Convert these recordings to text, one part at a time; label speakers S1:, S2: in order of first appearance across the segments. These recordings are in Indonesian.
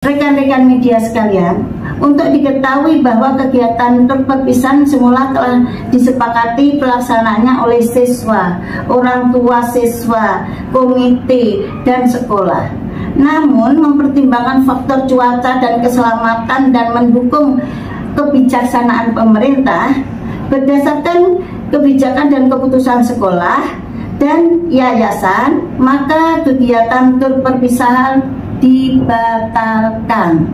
S1: Rekan-rekan media sekalian, untuk diketahui bahwa kegiatan tur perpisahan semula telah disepakati pelaksanaannya oleh siswa, orang tua siswa, komite, dan sekolah. Namun, mempertimbangkan faktor cuaca dan keselamatan dan mendukung kebijaksanaan pemerintah, berdasarkan kebijakan dan keputusan sekolah dan yayasan, maka kegiatan tur perpisahan dibatalkan.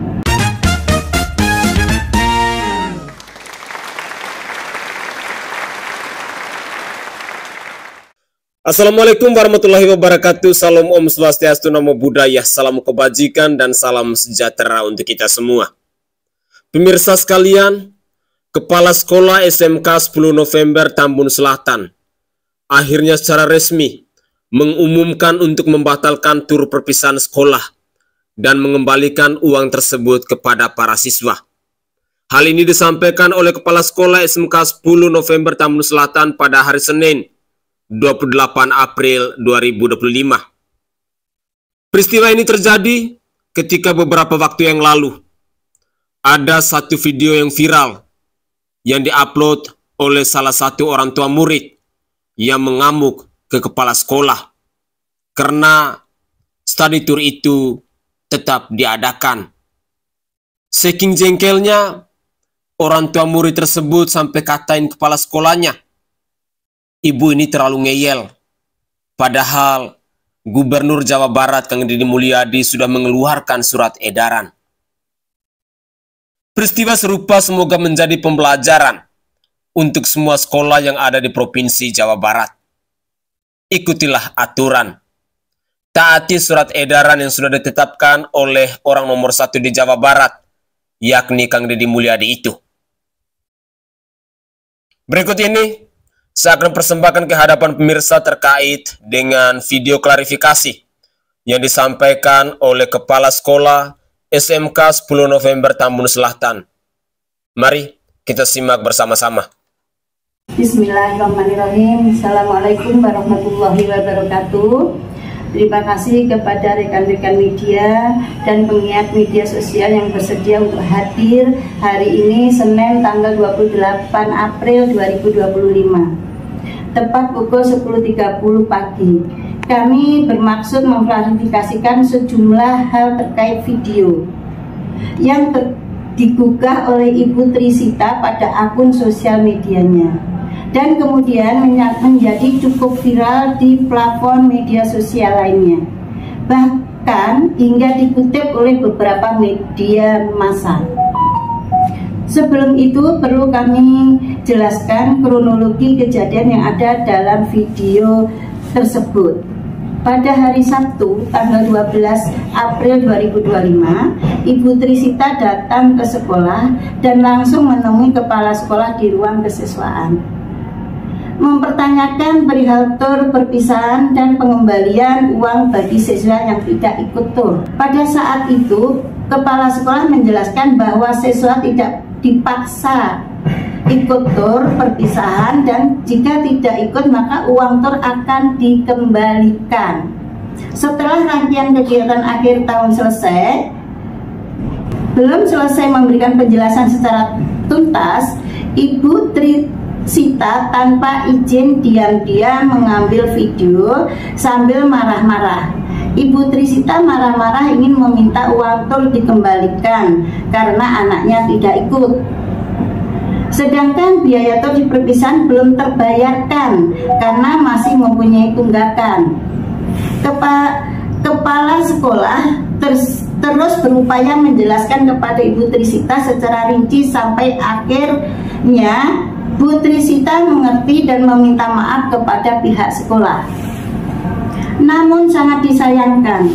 S2: Assalamualaikum warahmatullahi wabarakatuh. Salam Om Swastiastu, Namo Buddhaya, salam kebajikan dan salam sejahtera untuk kita semua. Pemirsa sekalian, Kepala Sekolah SMK 10 November Tambun Selatan akhirnya secara resmi mengumumkan untuk membatalkan tur perpisahan sekolah dan mengembalikan uang tersebut kepada para siswa. Hal ini disampaikan oleh Kepala Sekolah SMK 10 November Tambun Selatan pada hari Senin, 28 April 2025. Peristiwa ini terjadi ketika beberapa waktu yang lalu ada satu video yang viral yang diupload oleh salah satu orang tua murid yang mengamuk ke kepala sekolah karena study tour itu tetap diadakan. Saking jengkelnya, orang tua murid tersebut sampai katain kepala sekolahnya, "Ibu ini terlalu ngeyel." Padahal Gubernur Jawa Barat Kang Deddy Mulyadi sudah mengeluarkan surat edaran. Peristiwa serupa semoga menjadi pembelajaran untuk semua sekolah yang ada di Provinsi Jawa Barat. Ikutilah aturan. Taati surat edaran yang sudah ditetapkan oleh orang nomor 1 di Jawa Barat, yakni Kang Deddy Mulyadi itu. Berikut ini, saya akan persembahkan ke hadapan pemirsa terkait dengan video klarifikasi yang disampaikan oleh Kepala Sekolah SMK 10 November Tambun Selatan. Mari kita simak bersama-sama.
S1: Bismillahirrahmanirrahim. Assalamualaikum warahmatullahi wabarakatuh. Terima kasih kepada rekan-rekan media dan penggiat media sosial yang bersedia untuk hadir hari ini Senin tanggal 28 April 2025. Tepat pukul 10.30 pagi. Kami bermaksud mengklarifikasikan sejumlah hal terkait video yang digugah oleh Ibu Trisita pada akun sosial medianya dan kemudian menjadi cukup viral di platform media sosial lainnya, bahkan hingga dikutip oleh beberapa media massa. Sebelum itu perlu kami jelaskan kronologi kejadian yang ada dalam video tersebut. Pada hari Sabtu tanggal 12 April 2025, Ibu Trisita datang ke sekolah dan langsung menemui kepala sekolah di ruang kesiswaan, mempertanyakan perihal tur perpisahan dan pengembalian uang bagi siswa yang tidak ikut tur. Pada saat itu, kepala sekolah menjelaskan bahwa siswa tidak dipaksa ikut tur perpisahan dan jika tidak ikut maka uang tur akan dikembalikan. Setelah rangkaian kegiatan akhir tahun selesai, belum selesai memberikan penjelasan secara tuntas, Ibu Trisita tanpa izin diam-diam mengambil video sambil marah-marah. Ibu Trisita marah-marah ingin meminta uang tur dikembalikan karena anaknya tidak ikut. Sedangkan biaya tur di perpisahan belum terbayarkan karena masih mempunyai tunggakan. Kepala sekolah terus berupaya menjelaskan kepada Ibu Trisita secara rinci sampai akhirnya Bu Trisita mengerti dan meminta maaf kepada pihak sekolah. Namun sangat disayangkan,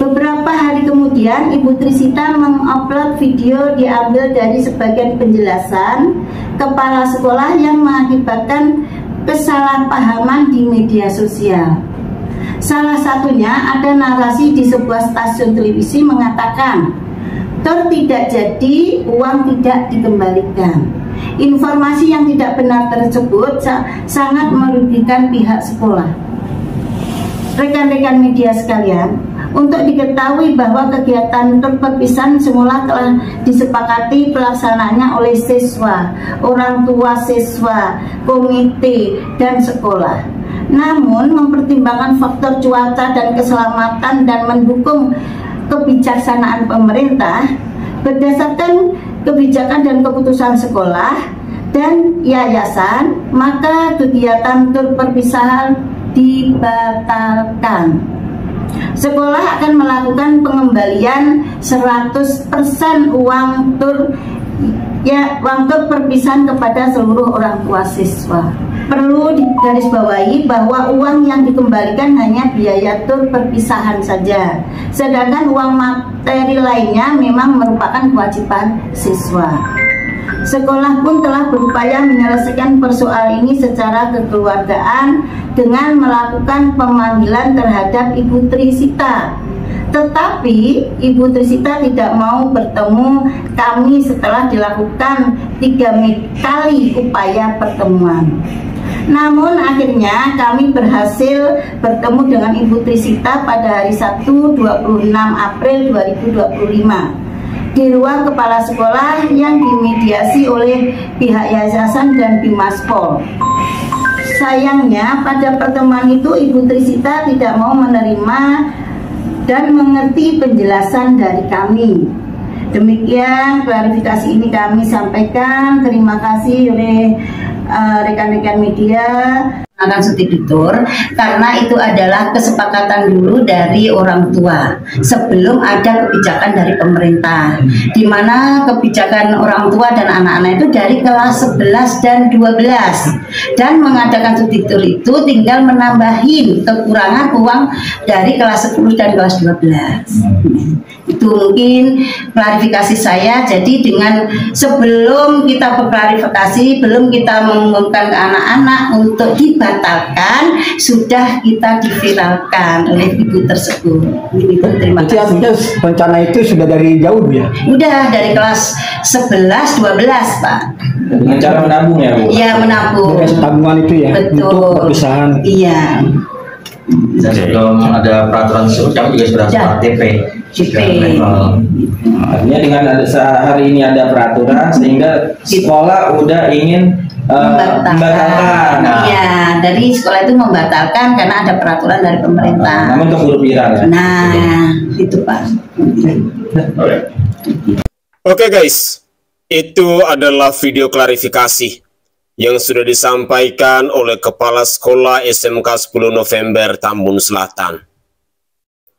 S1: beberapa hari kemudian Ibu Trisita mengupload video diambil dari sebagian penjelasan kepala sekolah yang mengakibatkan kesalahpahaman di media sosial. Salah satunya ada narasi di sebuah stasiun televisi mengatakan, tur tidak jadi, uang tidak dikembalikan. Informasi yang tidak benar tersebut sangat merugikan pihak sekolah. Rekan-rekan media sekalian, Untuk diketahui bahwa kegiatan perpisahan semula telah disepakati pelaksanaannya oleh siswa, orang tua siswa, komite, dan sekolah. Namun mempertimbangkan faktor cuaca dan keselamatan dan mendukung kebijaksanaan pemerintah berdasarkan kebijakan dan keputusan sekolah dan yayasan, maka kegiatan tur perpisahan dibatalkan. Sekolah akan melakukan pengembalian 100% uang tur perpisahan kepada seluruh orang tua siswa. Perlu digarisbawahi bahwa uang yang dikembalikan hanya biaya tur perpisahan saja, sedangkan uang materi lainnya memang merupakan kewajiban siswa. Sekolah pun telah berupaya menyelesaikan persoalan ini secara kekeluargaan dengan melakukan pemanggilan terhadap Ibu Trisita. Tetapi Ibu Trisita tidak mau bertemu kami setelah dilakukan 3 kali upaya pertemuan. Namun akhirnya kami berhasil bertemu dengan Ibu Trisita pada hari Sabtu 26 April 2025 di ruang kepala sekolah yang dimediasi oleh pihak yayasan dan Bimaspol. Sayangnya pada pertemuan itu Ibu Trisita tidak mau menerima dan mengerti penjelasan dari kami. Demikian klarifikasi ini kami sampaikan. Terima kasih oleh rekan-rekan media akan subtitur, karena itu adalah kesepakatan dulu dari orang tua sebelum ada kebijakan dari pemerintah, di mana kebijakan orang tua dan anak-anak itu dari kelas 11 dan 12, dan mengadakan subtitur itu tinggal menambahin kekurangan uang dari kelas 10 dan kelas 12. Itu mungkin klarifikasi saya. Jadi dengan sebelum kita berklarifikasi, belum kita mengumumkan ke anak-anak untuk dibatalkan, sudah kita diviralkan oleh ibu tersebut. Itu terima kasih.
S3: Artinya rencana itu sudah dari jauh ya?
S1: Udah dari kelas 11, 12 Pak.
S3: Dengan cara menabung ya Bu?
S1: Iya menabung.
S3: Dengan tabungan itu ya?
S1: Betul.
S3: Untuk perpisahan.
S1: Iya.
S4: Dan sebelum ada peraturan tersebut kami juga sudah TP.
S3: Artinya dengan ada hari ini ada peraturan sehingga sekolah udah ingin membatalkan.
S1: Iya, dari sekolah itu membatalkan karena ada peraturan dari pemerintah.
S3: Namun keburu viral ya.
S1: Nah, itu Pak.
S2: Oke guys, itu adalah video klarifikasi yang sudah disampaikan oleh Kepala Sekolah SMK 10 November Tambun Selatan.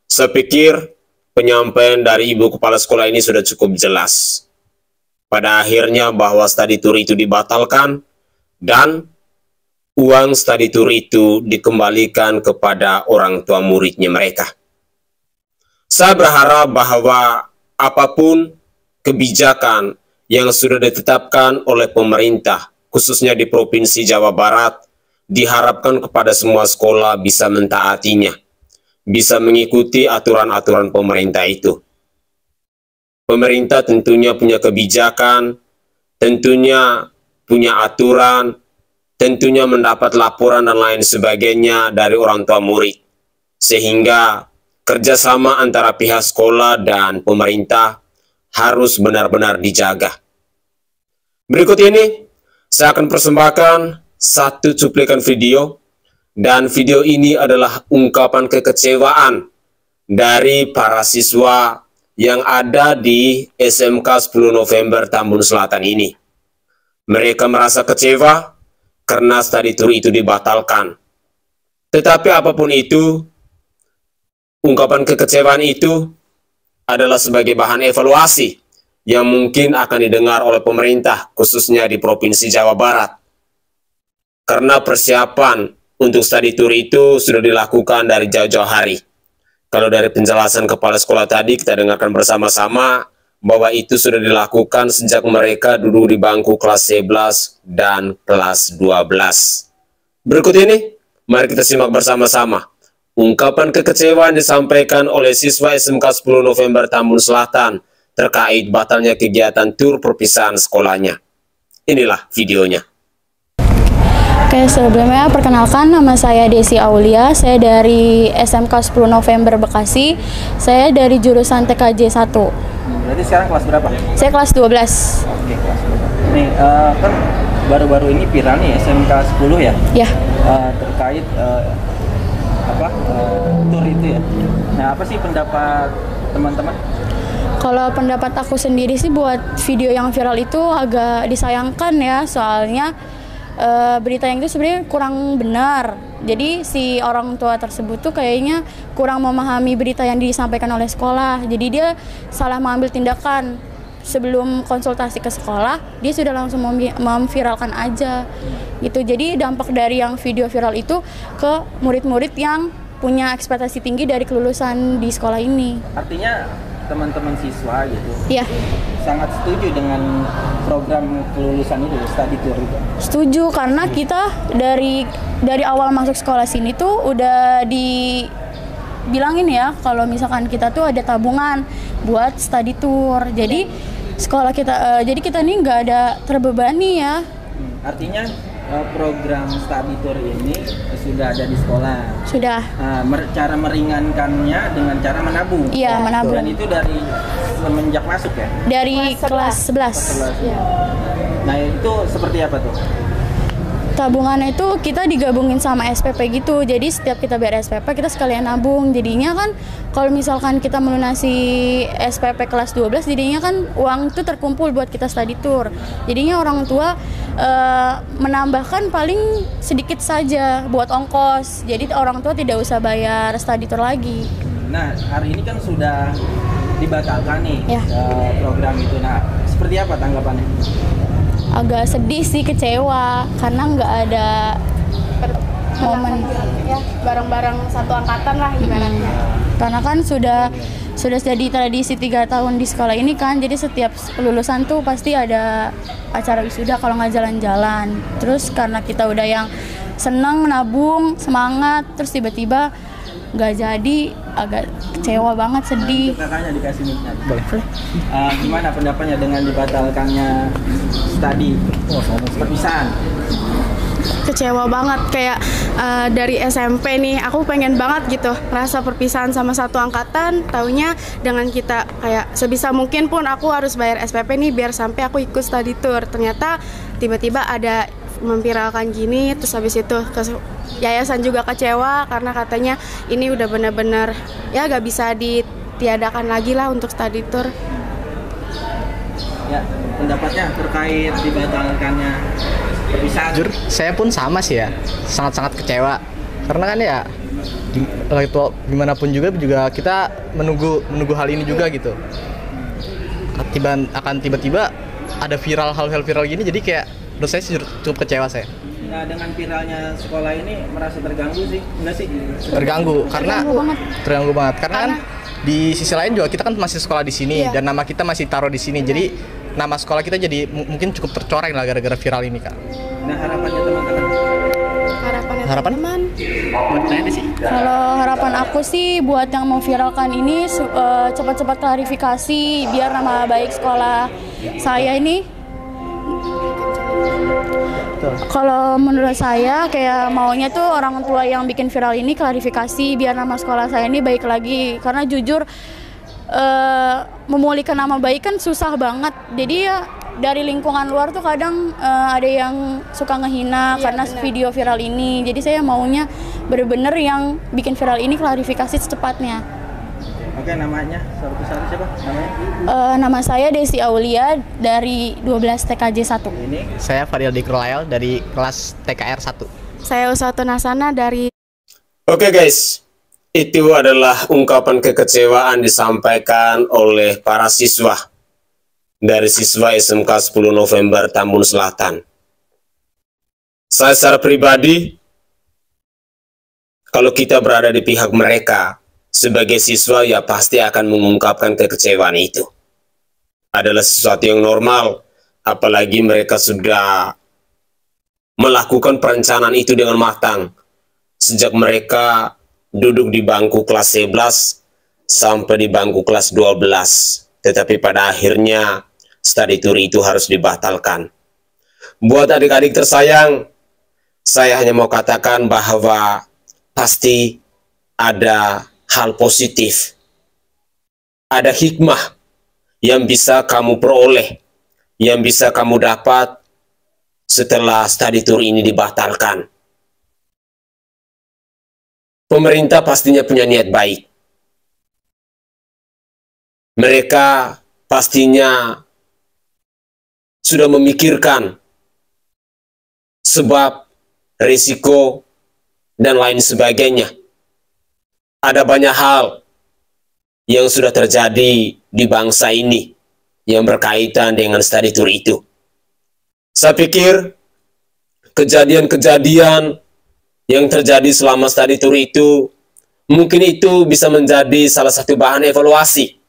S2: Saya pikir penyampaian dari Ibu Kepala Sekolah ini sudah cukup jelas. Pada akhirnya bahwa study tour itu dibatalkan dan uang study tour itu dikembalikan kepada orang tua muridnya mereka. Saya berharap bahwa apapun kebijakan yang sudah ditetapkan oleh pemerintah, khususnya di Provinsi Jawa Barat, diharapkan kepada semua sekolah bisa mentaatinya, bisa mengikuti aturan-aturan pemerintah itu. Pemerintah tentunya punya kebijakan, tentunya punya aturan, tentunya mendapat laporan dan lain sebagainya dari orang tua murid. Sehingga kerjasama antara pihak sekolah dan pemerintah harus benar-benar dijaga. Berikut ini saya akan persembahkan satu cuplikan video, dan video ini adalah ungkapan kekecewaan dari para siswa yang ada di SMK 10 November Tambun Selatan ini. Mereka merasa kecewa karena study tour itu dibatalkan. Tetapi apapun itu, ungkapan kekecewaan itu adalah sebagai bahan evaluasi yang mungkin akan didengar oleh pemerintah, khususnya di Provinsi Jawa Barat. Karena persiapan untuk study tour itu sudah dilakukan dari jauh-jauh hari. Kalau dari penjelasan kepala sekolah tadi kita dengarkan bersama-sama bahwa itu sudah dilakukan sejak mereka duduk di bangku kelas 11 dan kelas 12. Berikut ini, mari kita simak bersama-sama ungkapan kekecewaan disampaikan oleh siswa SMK 10 November Tambun Selatan terkait batalnya kegiatan tur perpisahan sekolahnya. Inilah videonya.
S5: Oke, sebelumnya perkenalkan nama saya Desi Aulia, saya dari SMK 10 November Bekasi, saya dari jurusan TKJ 1.
S3: Berarti sekarang kelas berapa?
S5: Saya kelas 12.
S3: Oke, kelas 12. Nih, kan baru-baru ini viral nih SMK 10 ya?
S5: Ya.
S3: Terkait tur itu ya. Nah, apa sih pendapat teman-teman?
S5: Kalau pendapat aku sendiri sih buat video yang viral itu agak disayangkan ya, soalnya berita yang itu sebenarnya kurang benar. Jadi si orang tua tersebut tuh kayaknya kurang memahami berita yang disampaikan oleh sekolah. Jadi dia salah mengambil tindakan. Sebelum konsultasi ke sekolah, dia sudah langsung memviralkan aja gitu. Jadi dampak dari yang video viral itu ke murid-murid yang punya ekspektasi tinggi dari kelulusan di sekolah ini. Artinya
S3: teman-teman siswa gitu
S5: ya
S3: sangat setuju dengan program kelulusan itu, study tour itu?
S5: Setuju, karena kita dari awal masuk sekolah sini tuh udah dibilangin ya kalau misalkan kita tuh ada tabungan buat study tour. Jadi sekolah kita jadi kita nih nggak ada terbebani ya.
S3: Artinya program study tour ini sudah ada di sekolah.
S5: Sudah.
S3: Cara meringankannya dengan cara menabung.
S5: Iya, menabung.
S3: Dan itu dari semenjak masuk ya?
S5: Dari kelas 11.
S3: Ya. Nah, itu seperti apa tuh?
S5: Tabungannya itu kita digabungin sama SPP gitu. Jadi setiap kita bayar SPP kita sekalian nabung. Jadinya kan kalau misalkan kita melunasi SPP kelas 12, jadinya kan uang itu terkumpul buat kita study tour. Jadinya orang tua menambahkan paling sedikit saja buat ongkos. Jadi orang tua tidak usah bayar study tour lagi.
S3: Nah, hari ini kan sudah dibatalkan nih program itu. Nah, seperti apa tanggapannya?
S5: Agak sedih sih, kecewa karena nggak ada momen
S6: ya bareng-bareng satu angkatan lah gimana.
S5: Karena kan sudah jadi tradisi 3 tahun di sekolah ini kan, jadi setiap kelulusan tuh pasti ada acara wisuda kalau nggak jalan-jalan. Terus karena kita udah yang senang menabung, semangat, terus tiba-tiba nggak jadi, agak kecewa banget, sedih.
S3: Kakaknya dikasih minyak. Boleh. Gimana pendapatnya dengan dibatalkannya study perpisahan?
S6: Kecewa banget, kayak dari SMP nih aku pengen banget gitu rasa perpisahan sama satu angkatan, taunya dengan kita kayak sebisa mungkin pun aku harus bayar SPP nih biar sampai aku ikut study tour. Ternyata tiba-tiba ada memviralkan gini, terus habis itu yayasan juga kecewa karena katanya ini udah benar-benar ya gak bisa ditiadakan lagi lah untuk study tour.
S3: Ya, pendapatnya terkait dibatalkannya perpisahan?
S7: Jujur, saya pun sama sih ya, sangat-sangat kecewa karena kan ya gimana pun juga kita menunggu hal ini juga gitu. Tiba-tiba ada hal viral gini, jadi kayak menurut saya cukup kecewa saya.
S3: Nah, dengan viralnya sekolah ini merasa terganggu sih? Enggak sih?
S7: Terganggu banget karena kan di sisi lain juga kita kan masih sekolah di sini dan nama kita masih taruh di sini. Jadi nama sekolah kita jadi mungkin cukup tercoreng lah gara-gara viral ini, Kak.
S3: Nah, harapannya teman-teman?
S7: Harapan?
S5: Kalau harapan aku sih buat yang memviralkan ini cepat-cepat klarifikasi biar nama baik sekolah saya ini. Kalau menurut saya kayak maunya tuh orang tua yang bikin viral ini klarifikasi biar nama sekolah saya ini baik lagi, karena jujur memulihkan nama baik kan susah banget. Jadi ya dari lingkungan luar tuh kadang ada yang suka ngehina karena video viral ini. Jadi saya maunya bener-bener yang bikin viral ini klarifikasi secepatnya.
S3: Oke, namanya satu-satu siapa namanya?
S5: Nama saya Desi Aulia dari 12 TKJ 1.
S3: Ini
S7: saya Fadil Dikrulail dari kelas TKR 1.
S6: Saya Uswatun Hasana dari.
S2: Oke guys, itu adalah ungkapan kekecewaan disampaikan oleh para siswa dari siswa SMK 10 November Tambun Selatan. Saya secara pribadi, kalau kita berada di pihak mereka sebagai siswa, ya pasti akan mengungkapkan kekecewaan itu. Adalah sesuatu yang normal, apalagi mereka sudah melakukan perencanaan itu dengan matang sejak mereka duduk di bangku kelas 11 sampai di bangku kelas 12. Tetapi pada akhirnya study tour itu harus dibatalkan. Buat adik-adik tersayang, Saya hanya mau katakan bahwa pasti ada hal positif, ada hikmah yang bisa kamu peroleh, yang bisa kamu dapat setelah study tour ini dibatalkan. Pemerintah pastinya punya niat baik. Mereka pastinya sudah memikirkan sebab, risiko, dan lain sebagainya. Ada banyak hal yang sudah terjadi di bangsa ini yang berkaitan dengan study tour itu. Saya pikir kejadian-kejadian yang terjadi selama study tour itu mungkin itu bisa menjadi salah satu bahan evaluasi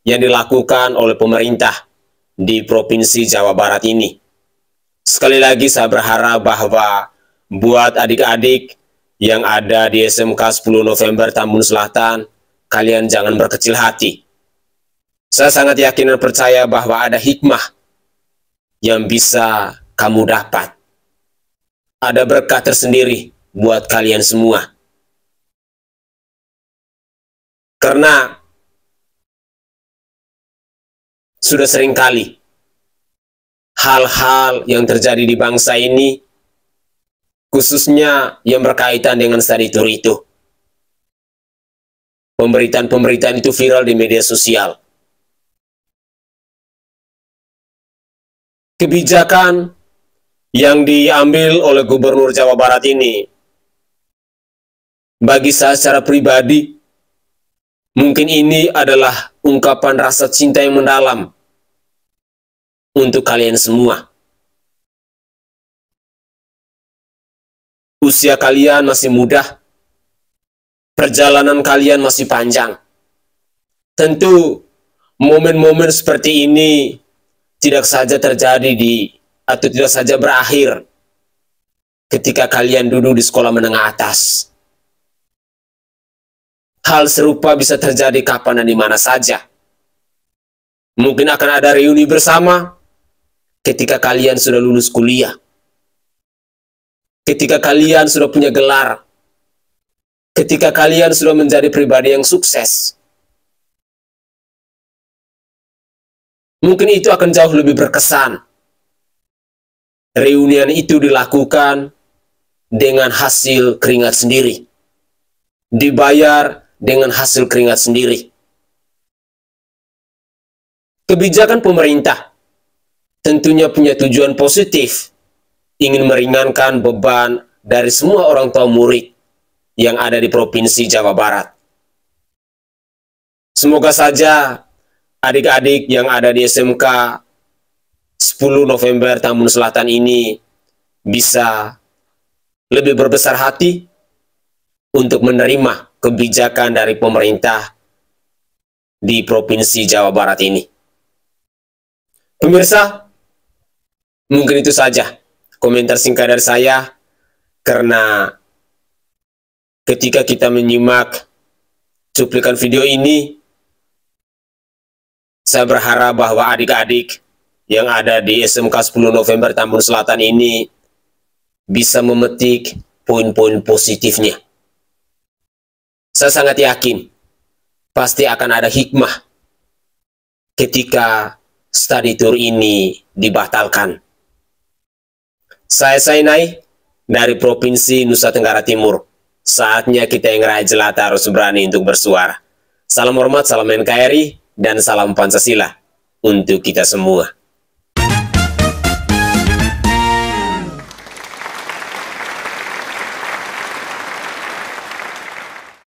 S2: yang dilakukan oleh pemerintah di Provinsi Jawa Barat ini. Sekali lagi saya berharap bahwa buat adik-adik yang ada di SMK 10 November Tambun Selatan, kalian jangan berkecil hati. Saya sangat yakin dan percaya bahwa ada hikmah yang bisa kamu dapat. Ada berkah tersendiri buat kalian semua. Karena sudah seringkali hal-hal yang terjadi di bangsa ini, khususnya yang berkaitan dengan study tour itu, pemberitaan-pemberitaan itu viral di media sosial. Kebijakan yang diambil oleh Gubernur Jawa Barat ini, bagi saya secara pribadi, mungkin ini adalah ungkapan rasa cinta yang mendalam untuk kalian semua. Usia kalian masih muda, perjalanan kalian masih panjang. Tentu momen-momen seperti ini tidak saja terjadi atau tidak saja berakhir ketika kalian duduk di sekolah menengah atas. Hal serupa bisa terjadi kapan dan di mana saja. Mungkin akan ada reuni bersama ketika kalian sudah lulus kuliah, ketika kalian sudah punya gelar, ketika kalian sudah menjadi pribadi yang sukses. Mungkin itu akan jauh lebih berkesan. Reunian itu dilakukan dengan hasil keringat sendiri, dibayar dengan hasil keringat sendiri. Kebijakan pemerintah tentunya punya tujuan positif, ingin meringankan beban dari semua orang tua murid yang ada di Provinsi Jawa Barat. Semoga saja adik-adik yang ada di SMK 10 November Tambun Selatan ini bisa lebih berbesar hati untuk menerima kebijakan dari pemerintah di Provinsi Jawa Barat ini. Pemirsa, mungkin itu saja komentar singkat dari saya, karena ketika kita menyimak cuplikan video ini, saya berharap bahwa adik-adik yang ada di SMK 10 November Tambun Selatan ini bisa memetik poin-poin positifnya. Saya sangat yakin pasti akan ada hikmah ketika study tour ini dibatalkan. Saya Sainai dari Provinsi Nusa Tenggara Timur. Saatnya kita yang raja jelata harus berani untuk bersuara. Salam hormat, salam NKRI, dan salam Pancasila untuk kita semua.